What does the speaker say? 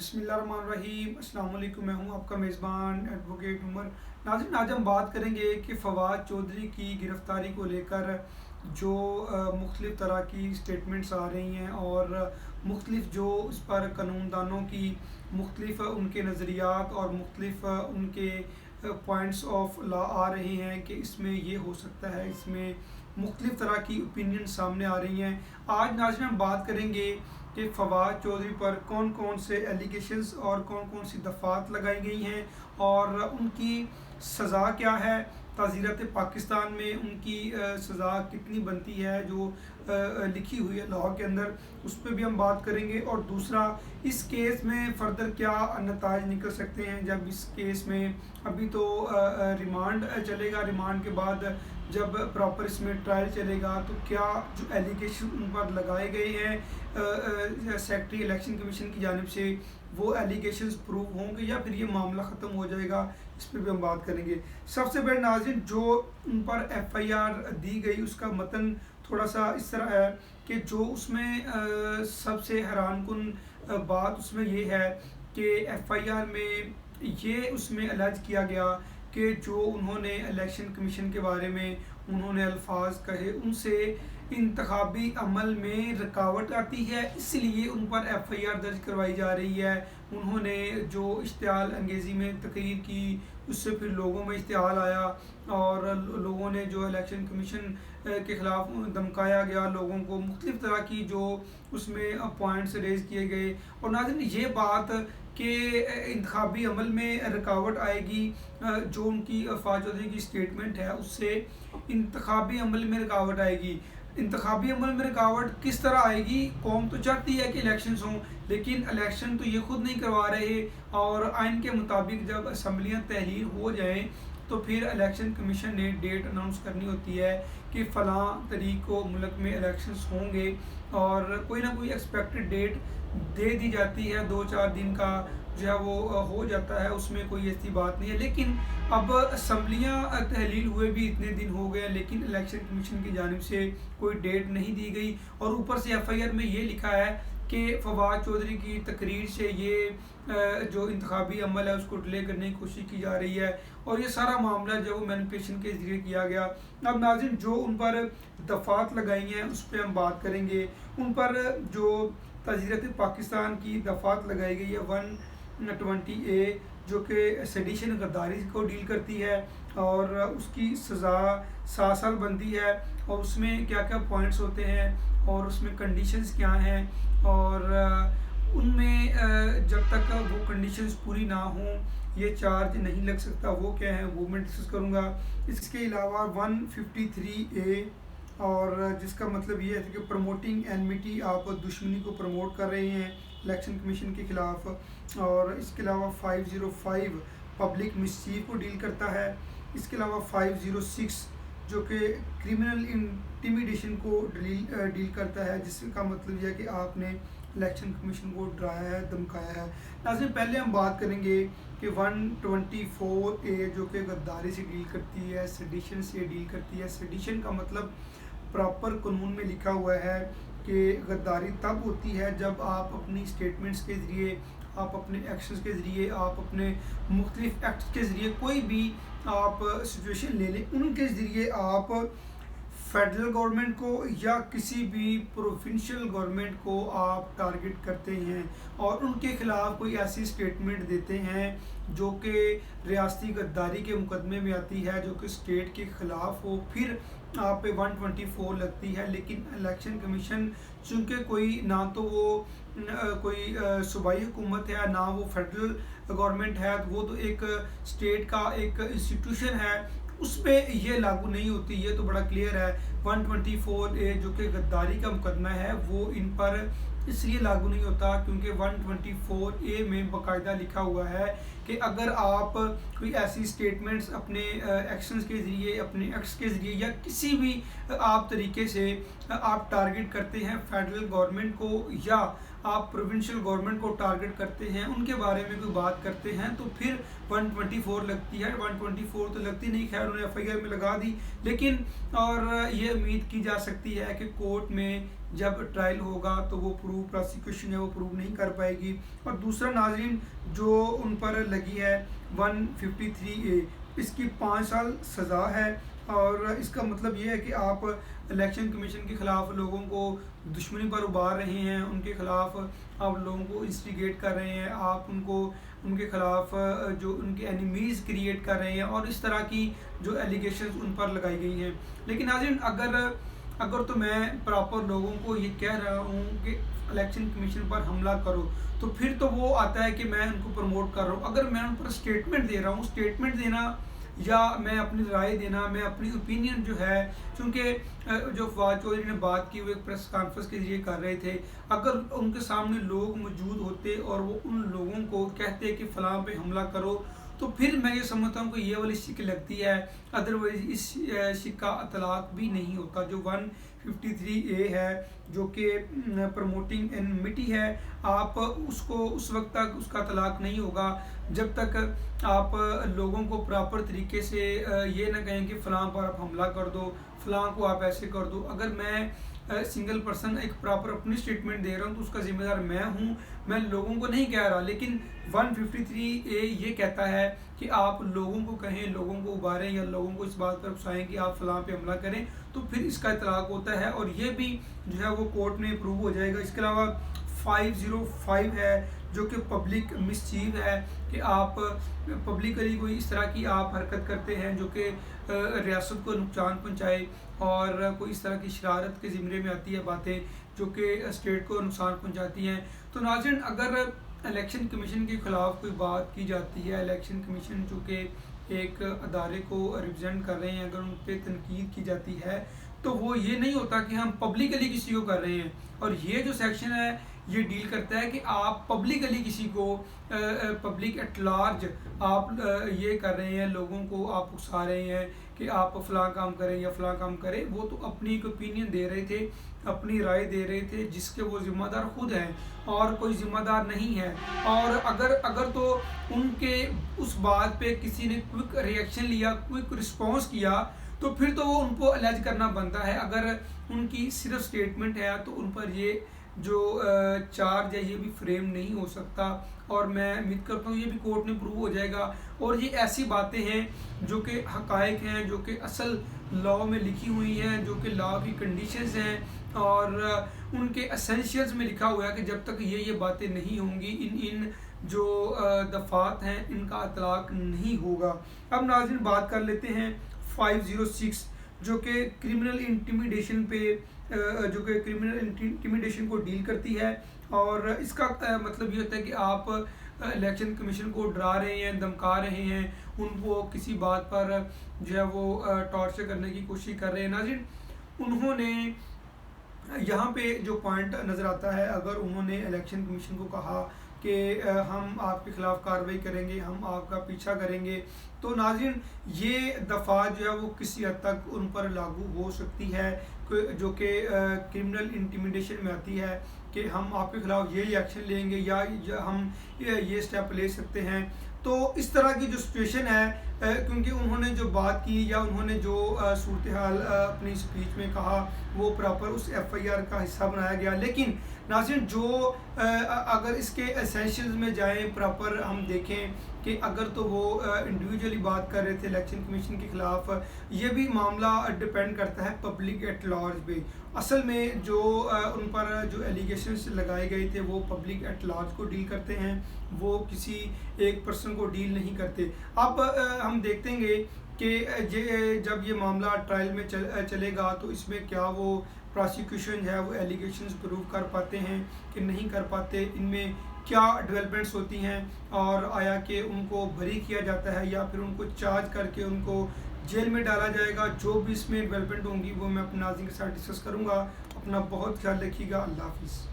बिस्मिल्लाहिर्रहमानिर्रहीम। अस्सलाम वालेकुम। मैं हूं आपका मेज़बान एडवोकेट उमर। नाज़रीन, आज हम बात करेंगे कि फ़वाद चौधरी की गिरफ़्तारी को लेकर जो मुख्तलिफ़ तरह की स्टेटमेंट्स आ रही हैं और मुख्तलिफ़ जो इस पर कानूनदानों की मुख्तलिफ़ उनके नज़रियात और मुख्तलिफ़ उनके पॉइंट्स ऑफ लॉ आ रहे हैं कि इसमें ये हो सकता है, इसमें मुख्तलिफ़ तरह की ओपिनियन सामने आ रही हैं। आज नाज़रीन हम बात करेंगे कि फ़वाद चौधरी पर कौन कौन से एलिगेशंस और कौन कौन सी दफ़ात लगाई गई हैं और उनकी सज़ा क्या है। ताज़ीरत पाकिस्तान में उनकी सज़ा कितनी बनती है जो लिखी हुई है लॉ के अंदर, उस पर भी हम बात करेंगे। और दूसरा, इस केस में फ़र्दर क्या नताइज निकल सकते हैं जब इस केस में अभी तो रिमांड चलेगा, रिमांड के बाद जब प्रॉपर इसमें ट्रायल चलेगा तो क्या जो एलिगेशन उन पर लगाए गए हैं सेक्रेटरी इलेक्शन कमीशन की जानिब से वो एलिगेशंस प्रूव होंगे या फिर ये मामला ख़त्म हो जाएगा, इस पर भी हम बात करेंगे। सबसे पहले नाज़रीन, जो उन पर एफआईआर दी गई उसका मतन थोड़ा सा इस तरह है कि जो उसमें सबसे हैरानकुन बात उसमें ये है कि एफआईआर में ये उसमें अलर्ज किया गया कि जो उन्होंने इलेक्शन कमीशन के बारे में उन्होंने अल्फाज कहे उनसे इंतखाबी अमल में रुकावट आती है, इसलिए उन पर एफआईआर दर्ज करवाई जा रही है। उन्होंने जो इश्तियाल अंगेज़ी में तकरीर की उससे फिर लोगों में इश्तियाल आया और लोगों ने जो इलेक्शन कमीशन के ख़िलाफ़ धमकाया गया, लोगों को मुख्तलिफ़ तरह की जो उसमें पॉइंट्स रेज़ किए गए। और नाज़रीन, ये बात कि इंतखाबी अमल में रुकावट आएगी, जो उनकी फ़वाद चौधरी की स्टेटमेंट है उससे इंतखाबी अमल में रुकावट आएगी। इंतखाबी अमल में रुकावट किस तरह आएगी? कौम तो चाहती है कि इलेक्शंस हों, लेकिन इलेक्शन तो ये खुद नहीं करवा रहे और आइन के मुताबिक जब असम्बलियाँ तहलील हो जाएँ तो फिर इलेक्शन कमीशन ने डेट अनाउंस करनी होती है कि फ़लाँ तारीख को मुल्क में इलेक्शंस होंगे और कोई ना कोई एक्सपेक्टेड डेट दे दी जाती है। 2-4 दिन का जो है वो हो जाता है, उसमें कोई ऐसी बात नहीं है। लेकिन अब असम्बलियाँ तहलील हुए भी इतने दिन हो गए लेकिन इलेक्शन कमीशन की जानिब से कोई डेट नहीं दी गई और ऊपर से एफआईआर में ये लिखा है कि फ़वाद चौधरी की तकरीर से ये जो इंतखाबी अमल है उसको डिले करने की कोशिश की जा रही है और ये सारा मामला जो वो मैनिपुलेशन के ज़रिए किया गया। अब नाज़रीन, जो उन पर दफ़ात लगाई हैं उस पर हम बात करेंगे। उन पर जो ताज़ीरत पाकिस्तान की दफ़ात लगाई गई है 120A, जो कि सेडिशन गद्दारी को डील करती है और उसकी सज़ा 7 साल बनती है और उसमें क्या क्या पॉइंट्स होते हैं और उसमें कंडीशंस क्या हैं और उनमें जब तक वो कंडीशंस पूरी ना हों ये चार्ज नहीं लग सकता, वो क्या है वो मैं डिस्कस करूँगा। इसके अलावा 153A, और जिसका मतलब ये है कि प्रमोटिंग एनमिटी, आप दुश्मनी को प्रमोट कर रहे हैं इलेक्शन कमीशन के ख़िलाफ़। और इसके अलावा 505 पब्लिक मिसचीफ को डील करता है। इसके अलावा 506 जो कि क्रिमिनल इंटिमिडेशन को डील करता है, जिसका मतलब यह है कि आपने इलेक्शन कमीशन को डराया है, धमकाया है। नाज़रीन, पहले हम बात करेंगे कि 124A जो कि गद्दारी से डील करती है, सेडिशन से डील करती है। सेडिशन का मतलब प्रॉपर कानून में लिखा हुआ है कि गद्दारी तब होती है जब आप अपनी स्टेटमेंट्स के ज़रिए, आप अपने एक्शंस के ज़रिए, आप अपने मुख्तलिफ एक्ट्स के ज़रिए कोई भी आप सिचुएशन ले लें, उनके ज़रिए आप फेडरल गवर्नमेंट को या किसी भी प्रोविंशियल गवर्नमेंट को आप टारगेट करते हैं और उनके ख़िलाफ़ कोई ऐसी स्टेटमेंट देते हैं जो कि रियासती गद्दारी के मुकदमे में आती है, जो कि स्टेट के ख़िलाफ़ हो, फिर आप पे 124 लगती है। लेकिन इलेक्शन कमीशन चूँकि कोई ना तो वो कोई सूबाई हुकूमत है ना वो फेडरल गवर्नमेंट है, वो तो एक स्टेट का एक इंस्टीट्यूशन है, उस पर ये लागू नहीं होती। ये तो बड़ा क्लियर है। 124A जो कि गद्दारी का मुकदमा है वो इन पर इसलिए लागू नहीं होता क्योंकि 124A में बाकायदा लिखा हुआ है कि अगर आप कोई ऐसी स्टेटमेंट्स अपने एक्शंस के ज़रिए, अपने एक्ट्स के ज़रिए या किसी भी आप तरीके से आप टारगेट करते हैं फेडरल गवर्नमेंट को या आप प्रोविंशियल गवर्नमेंट को टारगेट करते हैं, उनके बारे में कोई बात करते हैं तो फिर 124 लगती है। 124 तो लगती नहीं, खैर उन्होंने एफआईआर में लगा दी। लेकिन और ये उम्मीद की जा सकती है कि कोर्ट में जब ट्रायल होगा तो वो प्रोसिक्यूशन है वो प्रूव नहीं कर पाएगी। और दूसरा नाज़रीन जो उन पर लगी है 153A, इसकी 5 साल सज़ा है। और इसका मतलब ये है कि आप इलेक्शन कमीशन के ख़िलाफ़ लोगों को दुश्मनी पर उभार रहे हैं, उनके ख़िलाफ़ आप लोगों को इंस्टिगेट कर रहे हैं, आप उनको उनके ख़िलाफ़ जो उनके एनिमीज़ क्रिएट कर रहे हैं, और इस तरह की जो एलिगेशंस उन पर लगाई गई हैं। लेकिन नाज़रीन अगर तो मैं प्रॉपर लोगों को ये कह रहा हूँ कि इलेक्शन कमीशन पर हमला करो, तो फिर तो वो आता है कि मैं उनको प्रमोट कर रहा हूँ। अगर मैं उन पर स्टेटमेंट दे रहा हूँ, स्टेटमेंट देना या मैं अपनी राय देना, मैं अपनी ओपिनियन जो है, क्योंकि जो फवाद चौधरी ने बात की वो एक प्रेस कॉन्फ्रेंस के जरिए कर रहे थे, अगर उनके सामने लोग मौजूद होते और वो उन लोगों को कहते कि फ़लाँ पे हमला करो, तो फिर मैं ये समझता हूँ कि ये वाली शिक लगती है। अदरवाइज़ इस शिक का इतलाक़ भी नहीं होता। जो 153A है जो कि प्रमोटिंग एनमिटी है, आप उसको उस वक्त तक उसका इतलाक़ नहीं होगा जब तक आप लोगों को प्रॉपर तरीके से ये ना कहें कि फ़लाँ पर आप हमला कर दो, फ़लाँ को आप ऐसे कर दो। अगर मैं सिंगल पर्सन एक प्रॉपर अपनी स्टेटमेंट दे रहा हूँ तो उसका ज़िम्मेदार मैं हूँ, मैं लोगों को नहीं कह रहा। लेकिन 153A ये कहता है कि आप लोगों को कहें, लोगों को उबारें या लोगों को इस बात पर उकसाएं कि आप फ़लाँ पे हमला करें, तो फिर इसका इतलाक़ होता है और ये भी जो है वो कोर्ट में अप्रूव हो जाएगा। इसके अलावा 505 है जो कि पब्लिक मिसचीव है, कि आप पब्लिकली कोई इस तरह की आप हरकत करते हैं जो कि रियासत को नुकसान पहुंचाए, और कोई इस तरह की शरारत के ज़िम्मे में आती है बातें जो कि स्टेट को नुकसान पहुंचाती हैं। तो नाज़रीन, अगर इलेक्शन कमीशन के ख़िलाफ़ कोई बात की जाती है, इलेक्शन कमीशन जो कि एक अदारे को रिप्रेजेंट कर रहे हैं, अगर उन पर तनकीद की जाती है, तो वो ये नहीं होता कि हम पब्लिकली किसी को कर रहे हैं। और ये जो सेक्शन है ये डील करता है कि आप पब्लिकली किसी को पब्लिक एट लार्ज आप ये कर रहे हैं, लोगों को आप उकसा रहे हैं कि आप फ़लाँ काम करें या फ़लाँ काम करें। वो तो अपनी एक ओपिनियन दे रहे थे, अपनी राय दे रहे थे, जिसके वो ज़िम्मेदार खुद हैं और कोई ज़िम्मेदार नहीं है। और अगर तो उनके उस बात पे किसी ने क्विक रिएक्शन लिया, क्विक रिस्पॉन्स किया, तो फिर तो वो उनको अलर्ज करना बनता है। अगर उनकी सिर्फ स्टेटमेंट है तो उन पर ये जो चार्ज है ये भी फ्रेम नहीं हो सकता, और मैं उम्मीद करता हूँ ये भी कोर्ट में प्रूव हो जाएगा। और ये ऐसी बातें हैं जो कि हक़ाइक़ हैं, जो कि असल लॉ में लिखी हुई हैं, जो कि लॉ की कंडीशंस हैं, और उनके एसेंशियल्स में लिखा हुआ है कि जब तक ये बातें नहीं होंगी, इन जो दफ़ात हैं इनका इतलाक़ नहीं होगा। अब नाज़रीन बात कर लेते हैं 506 जो कि क्रिमिनल इंटिमिडेशन पे जो कि क्रिमिनल इंटिमिडेशन को डील करती है। और इसका मतलब ये होता है कि आप इलेक्शन कमीशन को डरा रहे हैं, धमका रहे हैं, उनको किसी बात पर जो है वो टॉर्चर करने की कोशिश कर रहे हैं। नाज़रीन, उन्होंने यहाँ पे जो पॉइंट नज़र आता है, अगर उन्होंने इलेक्शन कमीशन को कहा कि हम आपके ख़िलाफ़ कार्रवाई करेंगे, हम आपका पीछा करेंगे, तो नाज़रीन ये दफ़ा जो है वो किसी हद तक उन पर लागू हो सकती है, जो कि क्रिमिनल इंटिमिडेशन में आती है कि हम आपके ख़िलाफ़ ये एक्शन लेंगे या हम ये स्टेप ले सकते हैं। तो इस तरह की जो सिचुएशन है, क्योंकि उन्होंने जो बात की या उन्होंने जो सूरत हाल अपनी स्पीच में कहा वो प्रॉपर उस FIR का हिस्सा बनाया गया। लेकिन नाज़रीन जो अगर इसके एसेंशियल्स में जाएं, प्रॉपर हम देखें कि अगर तो वो इंडिविजुअली बात कर रहे थे इलेक्शन कमीशन के ख़िलाफ़, ये भी मामला डिपेंड करता है पब्लिक एट लार्ज पे। असल में जो उन पर जो एलिगेशंस लगाए गए थे वो पब्लिक एट लार्ज को डील करते हैं, वो किसी एक पर्सन को डील नहीं करते। अब हम देखेंगे कि जब ये मामला ट्रायल में चलेगा तो इसमें क्या वो प्रोसिक्यूशन है वो एलिगेशंस प्रूव कर पाते हैं कि नहीं कर पाते, इनमें क्या डेवलपमेंट्स होती हैं, और आया कि उनको बरी किया जाता है या फिर उनको चार्ज करके उनको जेल में डाला जाएगा। जो भी इसमें डेवलपमेंट होंगी वो मैं अपने नाज़रीन के साथ डिस्कस करूँगा। अपना बहुत ख्याल रखिएगा। अल्लाह हाफ़िज़।